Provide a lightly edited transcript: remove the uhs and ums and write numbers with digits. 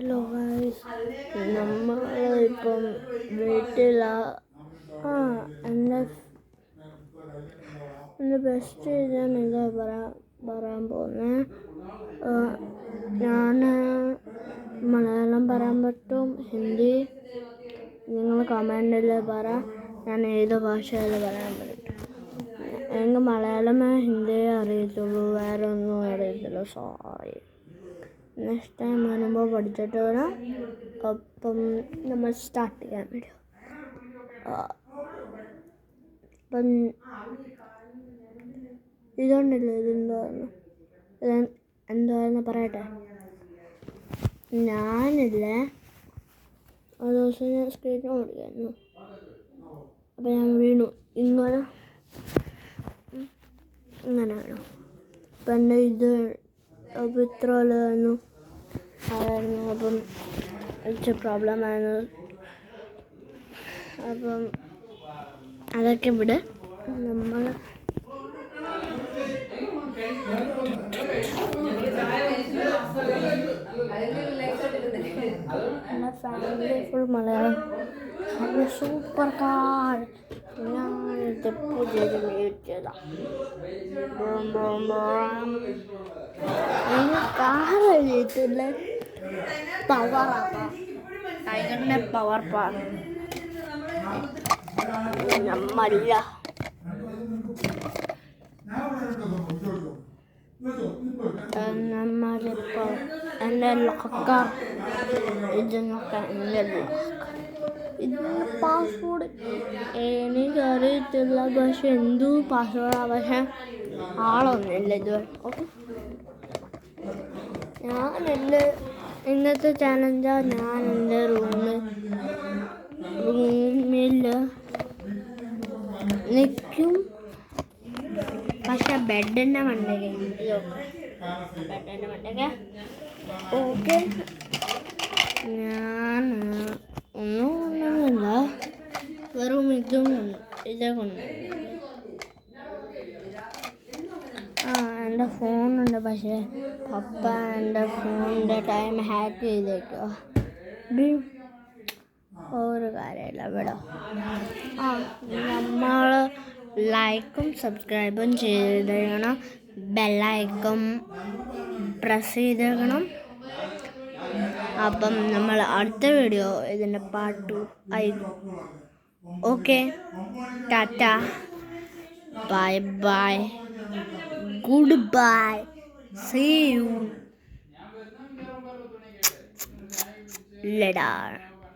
Hello guys, നമ്മളിപ്പം വീട്ടിലാണ്. എൻ്റെ ബെസ്റ്റ് ഞാൻ ഇതാ പറയാൻ പോകുന്നത്. ഞാൻ മലയാളം പറയാൻ പറ്റും, ഹിന്ദി. നിങ്ങൾ കമൻറ്റിൽ പറ ഞാൻ ഏത് ഭാഷയിൽ പറയാൻ പറ്റും. എനിക്ക് മലയാളമേ ഹിന്ദിയെ അറിയത്തുള്ളൂ, വേറെ ഒന്നും അറിയത്തില്ല. സോറി. നെക്സ്റ്റ് ടൈം വരുമ്പോൾ പഠിച്ചിട്ട് വരാം. അപ്പം നമ്മൾ സ്റ്റാർട്ട് ചെയ്യാൻ വേണ്ടി അപ്പം ഇതുകൊണ്ടല്ലേ എന്താണെന്ന് പറയട്ടെ. ഞാനില്ലേ ഒരു ദിവസം ഞാൻ സ്കേറ്റ് ഓടിക്കായിരുന്നു. അപ്പം ഞാൻ വീണു. ഇങ്ങനെ വീണു. അപ്പം എൻ്റെ ഇത് ഇത്ര ആയിരുന്നു. അപ്പം ഇച്ചിരി പ്രോബ്ലം ആയിരുന്നു. അപ്പം അതൊക്കെ ഇവിടെ നമ്മൾ എൻ്റെ family full Malayalam. Super car. ഞാൻ തെപ്പ് ചെയ്ത് മ്യൂട്ട് ചെയ്താൽ കാർ അറിയത്തില്ല. പവറാണ് ടൈഗറിൻ്റെ പവർ നമ്മല്ല. നമ്മളിപ്പോൾ എൻ്റെ ലോക്കർ ഇതിനൊക്കെ എൻ്റെ ഇതിൻ്റെ പാസ്വേഡ് എനിക്കറിയത്തില്ല. പക്ഷെ എന്തോ പാസ്വേഡാണ്. പക്ഷെ ആളൊന്നുമില്ല ഇതുവരെ. ഓക്കെ, ഞാൻ എൻ്റെ ഇന്നത്തെ ചാലഞ്ചാണ്. ഞാൻ എൻ്റെ റൂമിൽ നിൽക്കും. പക്ഷെ ബെഡിൻ്റെ മണ്ടയ്ക്ക് ബെഡിൻ്റെ മണ്ടയ്ക്ക് ഓക്കെ. ഞാൻ ഒന്നുമില്ല, വെറും ഇതേ കൊണ്ട്. എൻ്റെ ഫോണുണ്ട്. പക്ഷേ പപ്പ എൻ്റെ ഫോണിൻ്റെ ടൈം ഹാക്ക് ചെയ്തേക്കുക. ഒരു കാര്യമില്ല ഇവിടെ. നമ്മൾ ലൈക്കും സബ്സ്ക്രൈബും ചെയ്തേക്കണം. ബെല്ലൈക്കൺ പ്രസ് ചെയ്തേക്കണം. അപ്പം നമ്മൾ അടുത്ത വീഡിയോ ഇതിൻ്റെ പാർട്ട് 2 ആയിരിക്കും. Okay, tata, bye bye, good bye, see you later.